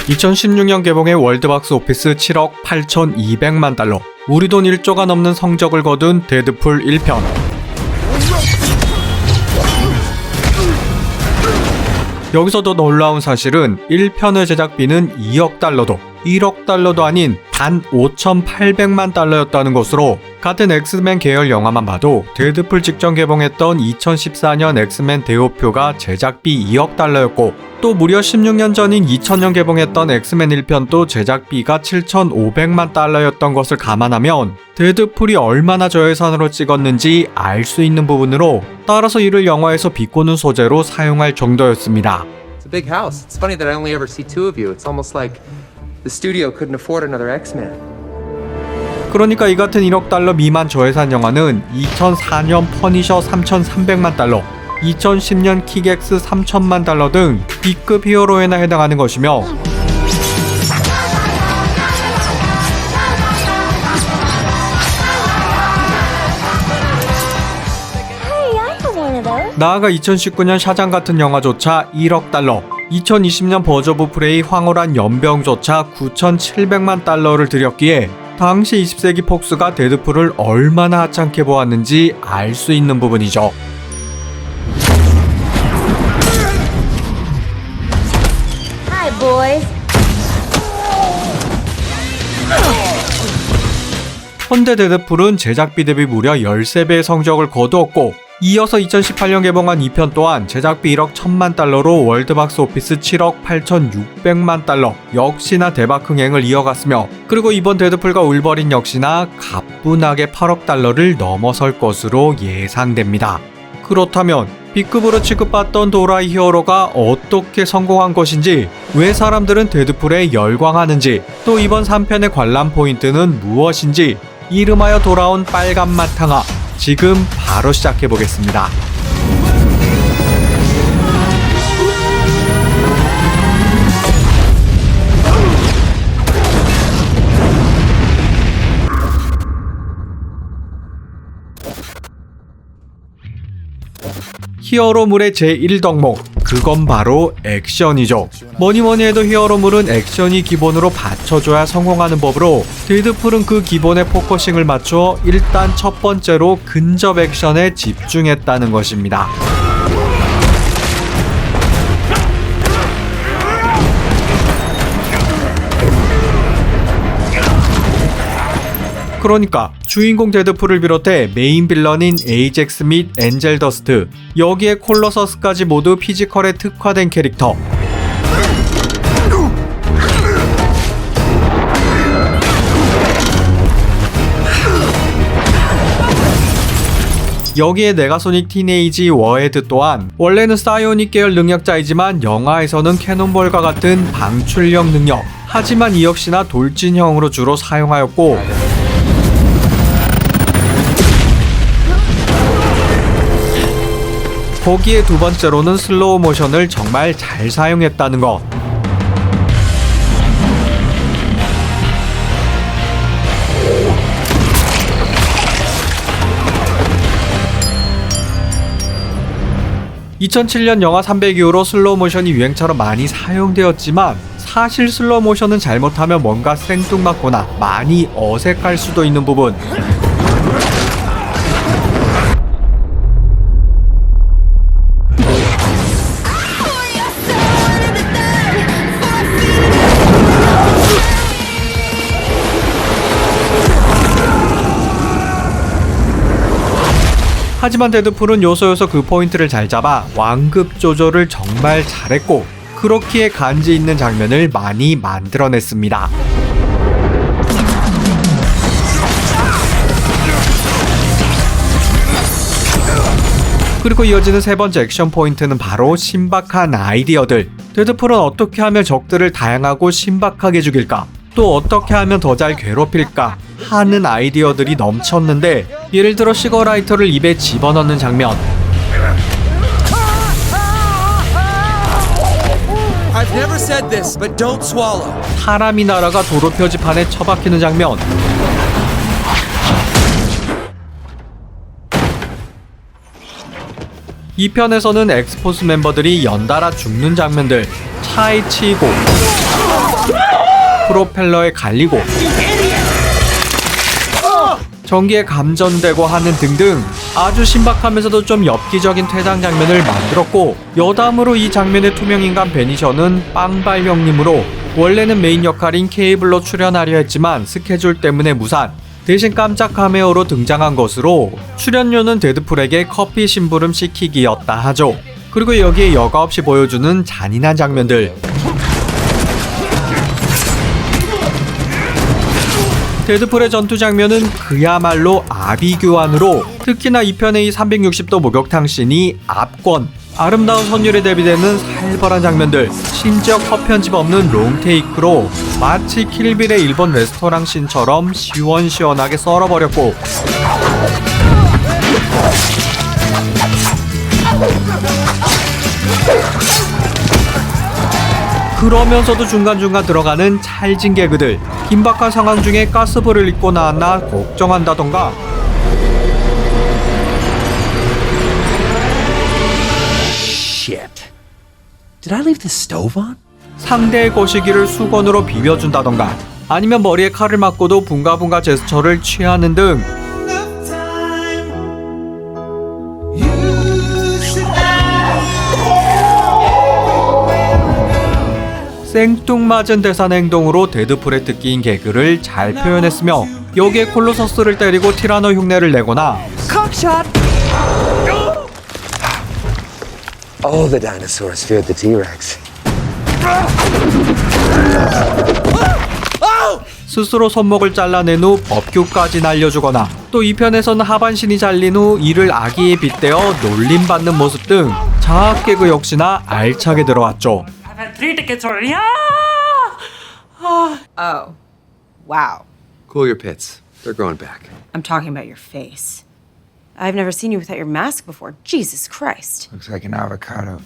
2016년 개봉의 월드박스 오피스 7억 8,200만 달러, 우리 돈 1조가 넘는 성적을 거둔 데드풀 1편. 여기서도 놀라운 사실은 1편의 제작비는 2억 달러도 1억 달러도 아닌 단 5,800만 달러였다는 것으로, 같은 엑스맨 계열 영화만 봐도 데드풀 직전 개봉했던 2014년 엑스맨 대호표가 제작비 2억 달러였고, 또 무려 16년 전인 2000년 개봉했던 엑스맨 1편도 제작비가 7,500만 달러였던 것을 감안하면 데드풀이 얼마나 저예산으로 찍었는지 알 수 있는 부분으로, 따라서 이를 영화에서 비꼬는 소재로 사용할 정도였습니다. It's a big house. It's funny that I only ever see two of you. It's almost like the studio couldn't afford another X-Men. 그러니까 이 같은 1억 달러 미만 저예산 영화는 2004년 퍼니셔 3,300만 달러, 2010년 킥엑스 3,000만 달러 등 B급 히어로에나 해당하는 것이며, 나아가 2019년 샤장 같은 영화조차 1억 달러, 2020년 버즈 오브 프레이 황홀한 연병조차 9,700만 달러를 들였기에 당시 20세기 폭스가 데드풀을 얼마나 하찮게 보았는지 알 수 있는 부분이죠. Hi, boys. 현대 데드풀은 제작비 대비 무려 13배의 성적을 거두었고, 이어서 2018년 개봉한 2편 또한 제작비 1억 1,000만 달러로 월드박스 오피스 7억 8,600만 달러, 역시나 대박 흥행을 이어갔으며, 그리고 이번 데드풀과 울버린 역시나 가뿐하게 8억 달러를 넘어설 것으로 예상됩니다. 그렇다면 B급으로 취급받던 도라이 히어로가 어떻게 성공한 것인지, 왜 사람들은 데드풀에 열광하는지, 또 이번 3편의 관람 포인트는 무엇인지, 이름하여 돌아온 빨간 마탕아, 지금 바로 시작해보겠습니다. 히어로물의 제1덕목, 그건 바로 액션이죠. 뭐니뭐니 해도 히어로물은 액션이 기본으로 받쳐줘야 성공하는 법으로, 데드풀은 그 기본에 포커싱을 맞춰 일단 첫 번째로 근접 액션에 집중했다는 것입니다. 그러니까 주인공 데드풀을 비롯해 메인 빌런인 에이젝스 및 엔젤 더스트, 여기에 콜로서스까지 모두 피지컬에 특화된 캐릭터. 여기에 네가소닉 티네이지 워헤드 또한 원래는 사이오닉 계열 능력자이지만 영화에서는 캐논볼과 같은 방출력 능력, 하지만 이 역시나 돌진형으로 주로 사용하였고, 거기에 두 번째로는 슬로우 모션을 정말 잘 사용했다는 것. (2007년) 영화 300 이후로 슬로우 모션이 유행처럼 많이 사용되었지만, 사실 슬로우 모션은 잘못하면 뭔가 생뚱맞거나 많이 어색할 수도 있는 부분. 하지만 데드풀은 요소요소 그 포인트를 잘 잡아 완급 조절을 정말 잘했고, 그렇기에 간지 있는 장면을 많이 만들어냈습니다. 그리고 이어지는 세 번째 액션 포인트는 바로 신박한 아이디어들. 데드풀은 어떻게 하면 적들을 다양하고 신박하게 죽일까? 또 어떻게 하면 더 잘 괴롭힐까? 하는 아이디어들이 넘쳤는데, 예를 들어 시거라이터를 입에 집어넣는 장면, I've never said this, but don't swallow. 사람이 날아가 도로 표지판에 처박히는 장면, 2편에서는 엑스포스 멤버들이 연달아 죽는 장면들, 차에 치이고 프로펠러에 갈리고 전기에 감전되고 하는 등등 아주 신박하면서도 좀 엽기적인 퇴장 장면을 만들었고, 여담으로 이 장면의 투명인간 베니셔는 빵발 형님으로 원래는 메인 역할인 케이블로 출연하려 했지만 스케줄 때문에 무산, 대신 깜짝 카메오로 등장한 것으로 출연료는 데드풀에게 커피 심부름 시키기였다 하죠. 그리고 여기에 여과 없이 보여주는 잔인한 장면들, 데드풀의 전투 장면은 그야말로 아비규환으로, 특히나 2편의 이 360도 목욕탕 씬이 압권, 아름다운 선율에 대비되는 살벌한 장면들, 심지어 컷 편집 없는 롱테이크로 마치 킬빌의 일본 레스토랑 씬처럼 시원시원하게 썰어버렸고, 그러면서도 중간중간 들어가는 찰진 개그들, 긴박한 상황 중에 가스불을 입고 나왔나 걱정한다던가, Shit. Did I leave the stove on? 상대의 거시기를 수건으로 비벼준다던가, 아니면 머리에 칼을 맞고도 붕가붕가 제스처를 취하는 등 생뚱맞은 대사나 행동으로 데드풀의 특기인 개그를 잘 표현했으며, 여기에 콜로서스를 때리고 티라노 흉내를 내거나 All the dinosaurs feared the T-Rex. 스스로 손목을 잘라낸 후 법규까지 날려주거나, 또 2편에서는 하반신이 잘린 후 이를 아기에 빗대어 놀림받는 모습 등 자학 개그 역시나 알차게 들어왔죠. I've had 3 tickets already. Oh, wow. Cool your pits. They're growing back. I'm talking about your face. I've never seen you without your mask before. Jesus Christ. Looks like an avocado.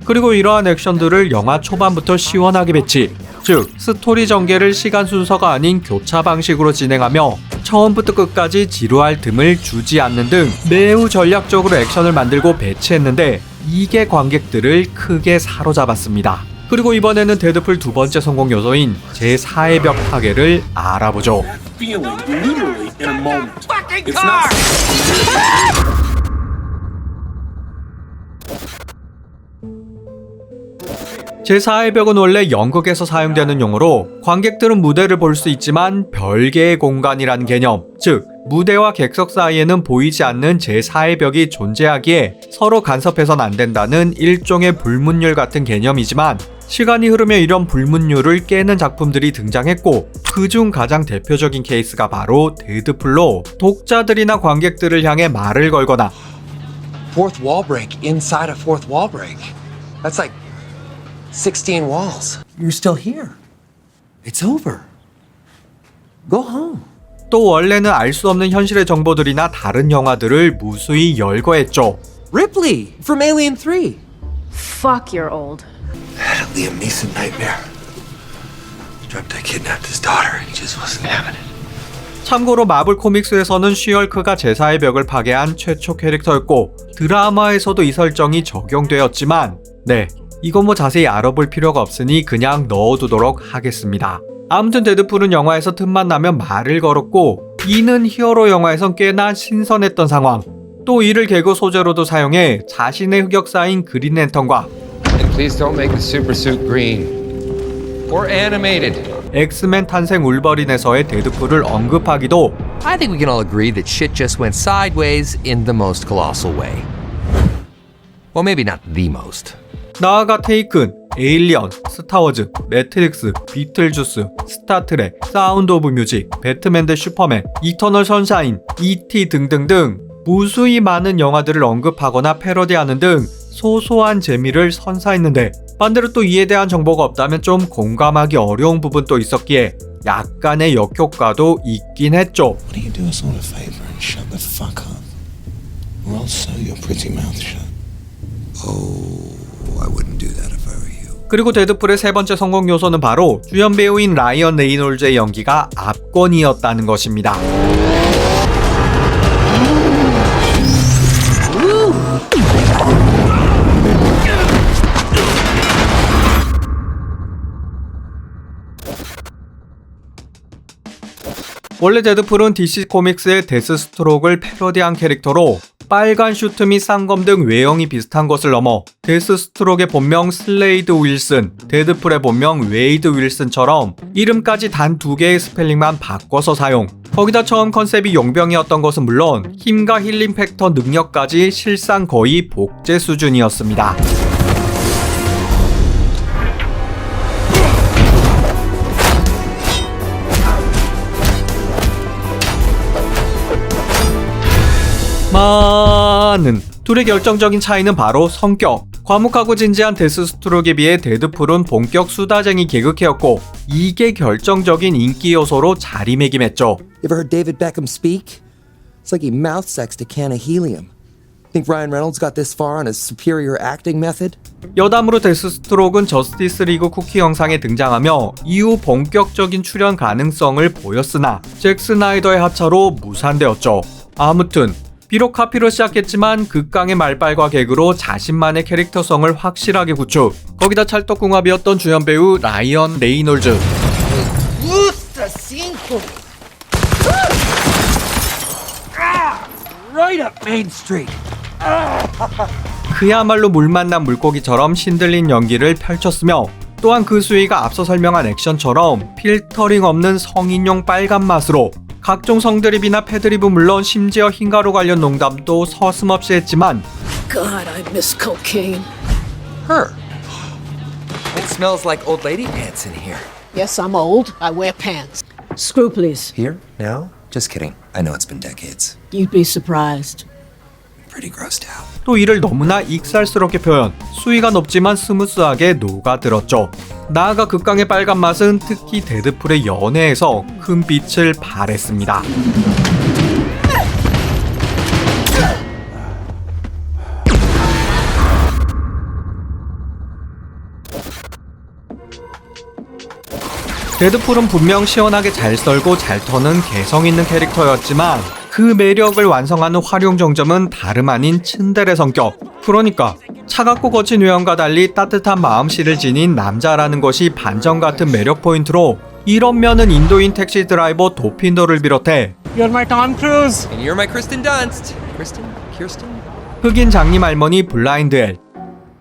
그리고 이러한 액션들을 영화 초반부터 시원하게 배치, 즉 스토리 전개를 시간 순서가 아닌 교차 방식으로 진행하며 처음부터 끝까지 지루할 틈을 주지 않는 등 매우 전략적으로 액션을 만들고 배치했는데, 이게 관객들을 크게 사로잡았습니다. 그리고 이번에는 데드풀 두 번째 성공 요소인 제4의 벽 파괴를 알아보죠. 제4의 벽은 원래 연극에서 사용되는 용어로, 관객들은 무대를 볼 수 있지만 별개의 공간이란 개념, 즉 무대와 객석 사이에는 보이지 않는 제4의 벽이 존재하기에 서로 간섭해선 안 된다는 일종의 불문율 같은 개념이지만, 시간이 흐르며 이런 불문율을 깨는 작품들이 등장했고, 그중 가장 대표적인 케이스가 바로 데드풀로 독자들이나 관객들을 향해 말을 걸거나 Fourth wall break inside a fourth wall break. That's like 16 walls. You're still here. It's over. Go home. 또 원래는 알 수 없는 현실의 정보들이나 다른 영화들을 무수히 열거했죠. Ripley from Alien 3. Fuck, you're old. Had a Liam Neeson nightmare. Drepta kidnapped his daughter. He just wasn't having it. 참고로 마블 코믹스에서는 쉬얼크가 제4의 벽을 파괴한 최초 캐릭터였고, 드라마에서도 이 설정이 적용되었지만, 네, 이건 뭐 자세히 알아볼 필요가 없으니 그냥 넣어두도록 하겠습니다. 아무튼 데드풀은 영화에서 틈만 나면 말을 걸었고, 이는 히어로 영화에선 꽤나 신선했던 상황, 또 이를 개그 소재로도 사용해 자신의 흑역사인 그린랜턴과 And please don't make the super suit green or animated. 엑스맨 탄생 울버린에서의 데드풀을 언급하기도, I think we can all agree that shit just went sideways in the most colossal way. Well, maybe not the most. 나아가 테이큰, 에일리언, 스타워즈, 매트릭스, 비틀주스, 스타트렉, 사운드 오브 뮤직, 배트맨 대 슈퍼맨, 이터널 선샤인, E.T. 등등등 무수히 많은 영화들을 언급하거나 패러디하는 등 소소한 재미를 선사했는데, 반대로 또 이에 대한 정보가 없다면 좀 공감하기 어려운 부분도 있었기에 약간의 역효과도 있긴 했죠. Why don't you do us all a favor and shut the fuck up? Or I'll sew your pretty mouth shut. Oh, I wouldn't do that if I were you. 그리고 데드풀의 세 번째 성공 요소는 바로 주연 배우인 라이언 레이놀즈의 연기가 압권이었다는 것입니다. 원래 데드풀은 DC 코믹스의 데스스트록을 패러디한 캐릭터로 빨간 슈트 및 쌍검 등 외형이 비슷한 것을 넘어 데스스트록의 본명 슬레이드 윌슨, 데드풀의 본명 웨이드 윌슨처럼 이름까지 단 2개의 스펠링만 바꿔서 사용. 거기다 처음 컨셉이 용병이었던 것은 물론 힘과 힐링 팩터 능력까지 실상 거의 복제 수준이었습니다. 많은 둘의 결정적인 차이는 바로 성격. 과묵하고 진지한 데스스트록에 비해 데드풀은 본격 수다쟁이 개그캐였고 이게 결정적인 인기 요소로 자리매김했죠. You ever heard David Beckham speak? It's like he mouth sexed a can of helium. Think Ryan Reynolds got this far on his superior acting method? 여담으로 데스스트록은 저스티스 리그 쿠키 영상에 등장하며 이후 본격적인 출연 가능성을 보였으나 잭 스나이더의 하차로 무산되었죠. 아무튼 비록 카피로 시작했지만 극강의 말빨과 개그로 자신만의 캐릭터성을 확실하게 구축. 거기다 찰떡궁합이었던 주연 배우 라이언 레이놀즈. Right up Main Street. 그야말로 물 만난 물고기처럼 신들린 연기를 펼쳤으며 또한 그 수위가 앞서 설명한 액션처럼 필터링 없는 성인용 빨간 맛으로 각종 성드립이나 패드립은 물론 심지어 흰가루 관련 농담도 서슴없이 했지만 God, I miss cocaine. Her. It smells like old lady pants in here. Yes, I'm old. I wear pants. Screw, please. Here? Now? Just kidding. I know it's been decades. You'd be surprised. Pretty grossed out. 또 이를 너무나 익살스럽게 표현, 수위가 높지만 스무스하게 녹아들었죠. 나아가 극강의 빨간 맛은 특히 데드풀의 연애에서 큰 빛을 발했습니다. 데드풀은 분명 시원하게 잘 썰고 잘 터는 개성 있는 캐릭터였지만 그 매력을 완성하는 활용 정점은 다름 아닌 츤데레 성격. 그러니까 차갑고 거친 외형과 달리 따뜻한 마음씨를 지닌 남자라는 것이 반전 같은 매력 포인트로 이런 면은 인도인 택시 드라이버 도핀더를 비롯해 And you're my Kristen Dunst. Kirsten? 흑인 장님 할머니 블라인드엘,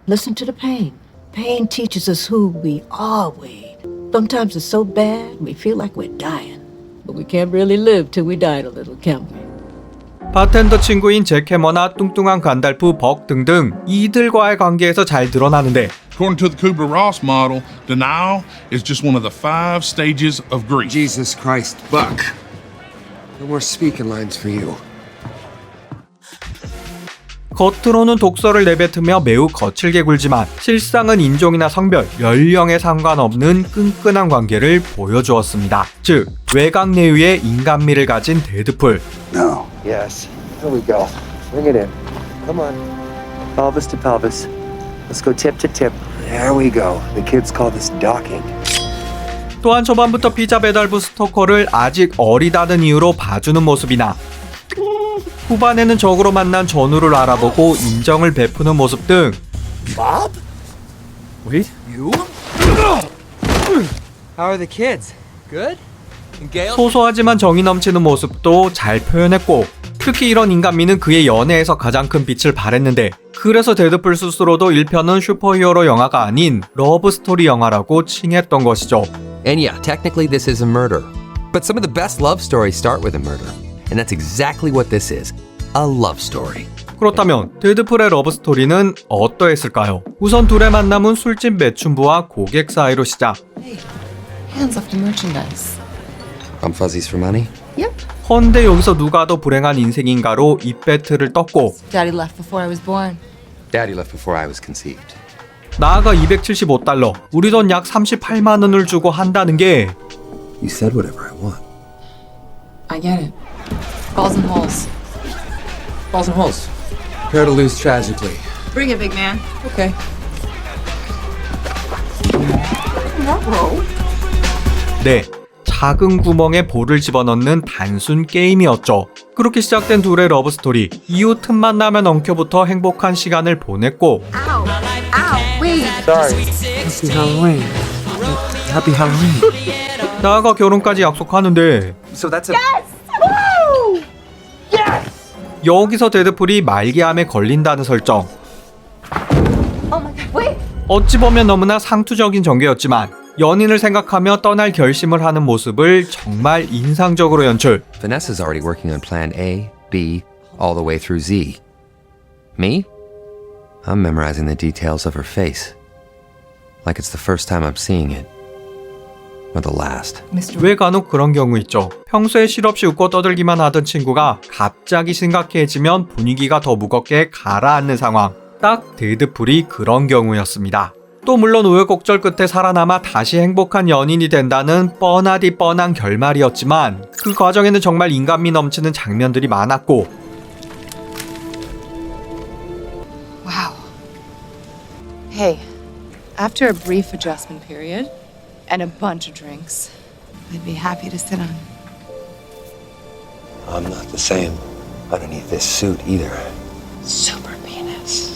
Listen to the pain. Pain teaches us who we are, Wade. Sometimes it's so bad we feel like we're dying. But we can't really live till we die a little, can we? 바텐더 친구인 잭 해머나 뚱뚱한 간달프 벅 등등 이들과의 관계에서 잘 드러나는데 According to the Kubler-Ross model, denial is just one of the 5 stages of grief. Jesus Christ, Buck. No more speaking lines for you. 겉으로는 독서를 내뱉으며 매우 거칠게 굴지만 실상은 인종이나 성별, 연령에 상관없는 끈끈한 관계를 보여주었습니다. 즉, 외곽 내유의 인간미를 가진 데드풀. No. Yes. Here we go. Bring it in. Come on. Pelvis to pelvis. Let's go tip to tip. There we go. The kids call this docking. 또한 초반부터 피자 배달부 스토커를 아직 어리다는 이유로 봐주는 모습이나 후반에는 적으로 만난 전우를 알아보고 인정을 베푸는 모습 등 Bob? Wait? You? How are the kids? Good? And Gail? 소소하지만 정이 넘치는 모습도 잘 표현했고 특히 이런 인간미는 그의 연애에서 가장 큰 빛을 발했는데 그래서 데드풀 스스로도 1편은 슈퍼히어로 영화가 아닌 러브스토리 영화라고 칭했던 것이죠. And yeah, technically this is a murder. But some of the best love stories start with a murder. And that's exactly what this is. A love story. 그렇다면 데드풀의 러브스토리는 어떠했을까요? 우선 둘의 만남은 술집 매춘부와 고객 사이로 시작. Hands off the merchandise. I'm fuzzies for money? Yep. 헌데 여기서 누가 더 불행한 인생인가로 입배틀을 떴고 Daddy left before I was born. Daddy left before I was conceived. 나아가 $275, 우리 돈 약 38만 원을 주고 한다는 게 You said whatever I want. I get it. Balls and holes. Balls and holes. Prepare to lose tragically. Bring it, big man. Okay. 네, 작은 구멍에 볼을 집어넣는 단순 게임이었죠. 그렇게 시작된 둘의 러브스토리, 이후 틈만 나면 엉켜부터 행복한 시간을 보냈고 Sorry. Happy Halloween. Happy Halloween. 나아가 결혼까지 약속하는데 So that's a. 여기서 데드풀이 말기암에 걸린다는 설정. 어찌 보면 너무나 상투적인 전개였지만 연인을 생각하며 떠날 결심을 하는 모습을 정말 인상적으로 연출. Vanessa's already working on plan A, B, all the way through Z. Me? I'm memorizing the details of her face. Like it's the first time I'm seeing it. Or the last. 왜 간혹 그런 경우 있죠. 평소에 실없이 웃고 떠들기만 하던 친구가 갑자기 심각해지면 분위기가 더 무겁게 가라앉는 상황. 딱 데드풀이 그런 경우였습니다. 또 물론 우여곡절 끝에 살아남아 다시 행복한 연인이 된다는 뻔하디 뻔한 결말이었지만 그 과정에는 정말 인간미 넘치는 장면들이 많았고 Wow. Hey, after a brief adjustment period and a bunch of drinks, I'd be happy to sit on. I'm not the same underneath this suit either. Super penis.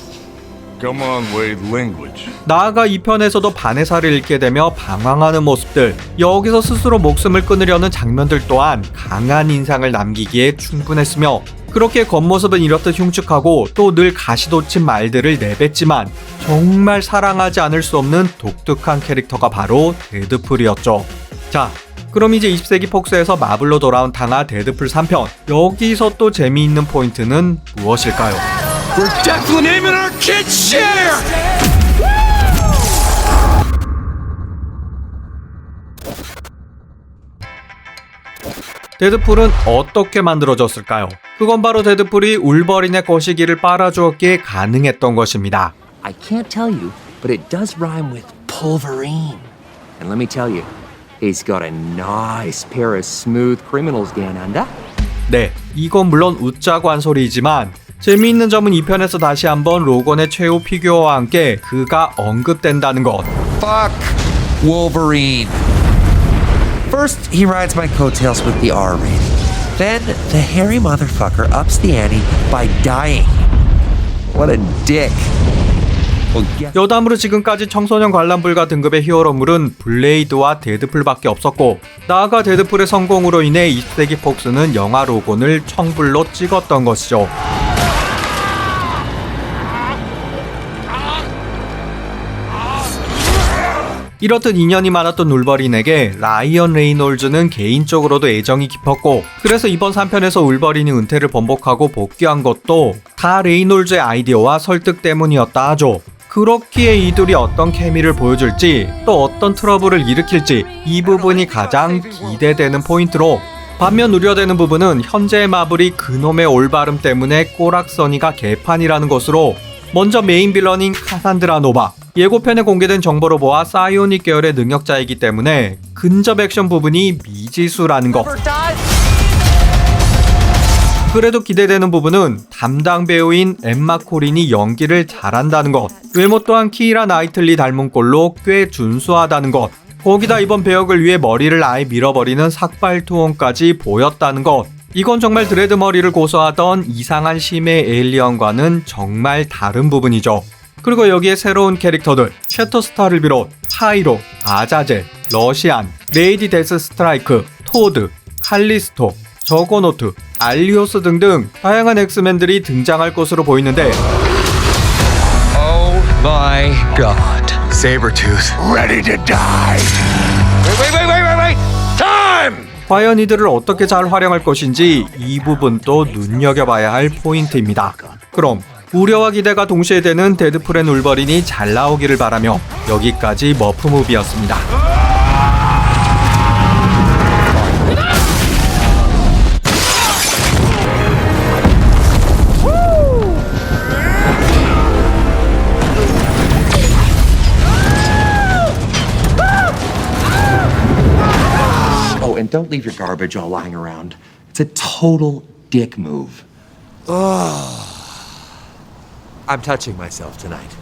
Come on, Wade, language. 나아가 이 편에서도 바네사를 잃게 되며 방황하는 모습들, 여기서 스스로 목숨을 끊으려는 장면들 또한 강한 인상을 남기기에 충분했으며 그렇게 겉모습은 이렇듯 흉측하고 또 늘 가시돋친 말들을 내뱉지만 정말 사랑하지 않을 수 없는 독특한 캐릭터가 바로 데드풀이었죠. 자, 그럼 이제 20세기 폭스에서 마블로 돌아온 탕아 데드풀 3편, 여기서 또 재미있는 포인트는 무엇일까요? We're definitely aiming our kids' share! 데드풀은 어떻게 만들어졌을까요? 그건 바로 데드풀이 울버린의 거시기를 빨아주었기에 가능했던 것입니다. I can't tell you, but it does rhyme with pulverine. And let me tell you, he's got a nice pair of smooth criminals down under. 네, 이건 물론 웃자고 한 소리이지만 재미있는 점은 이 편에서 다시 한번 로건의 최후 피규어와 함께 그가 언급된다는 것. Fuck Wolverine. First, he rides my coattails with the R rating. Then, the hairy motherfucker ups the ante by dying. What a dick. Well, 여담으로 지금까지 청소년 관람 불가 등급의 히어로물은 블레이드와 데드풀밖에 없었고 나아가 데드풀의 성공으로 인해 20세기 폭스는 영화 로건을 청불로 찍었던 것이죠. 이렇듯 인연이 많았던 울버린에게 라이언 레이놀즈는 개인적으로도 애정이 깊었고 그래서 이번 3편에서 울버린이 은퇴를 번복하고 복귀한 것도 다 레이놀즈의 아이디어와 설득 때문이었다 하죠. 그렇기에 이둘이 어떤 케미를 보여줄지 또 어떤 트러블을 일으킬지 이 부분이 가장 기대되는 포인트로 반면 우려되는 부분은 현재의 마블이 그놈의 올바름 때문에 꼬락서니가 개판이라는 것으로 먼저 메인 빌런인 카산드라 노바 예고편에 공개된 정보로 보아 사이오닉 계열의 능력자이기 때문에 근접 액션 부분이 미지수라는 것. 그래도 기대되는 부분은 담당 배우인 엠마 코린이 연기를 잘한다는 것. 외모 또한 키이라 나이틀리 닮은 꼴로 꽤 준수하다는 것. 거기다 이번 배역을 위해 머리를 아예 밀어버리는 삭발 투혼까지 보였다는 것. 이건 정말 드레드 머리를 고수하던 이상한 심해 에일리언과는 정말 다른 부분이죠. 그리고 여기에 새로운 캐릭터들 셰터스타를 비롯 파이로, 아자젤, 러시안, 레이디 데스 스트라이크, 토드, 칼리스토, 저거노트, 알리오스 등등 다양한 엑스맨들이 등장할 것으로 보이는데 Oh my god. Sabretooth, ready to die. Wait. Time! 과연 이들을 어떻게 잘 활용할 것인지 이 부분도 눈여겨봐야 할 포인트입니다. 그럼 우려와 기대가 동시에 되는 데드풀 앤 울버린이 잘 나오기를 바라며 여기까지 머프무비였습니다. Oh, and don't leave your garbage all lying around. It's a total dick move. I'm touching myself tonight.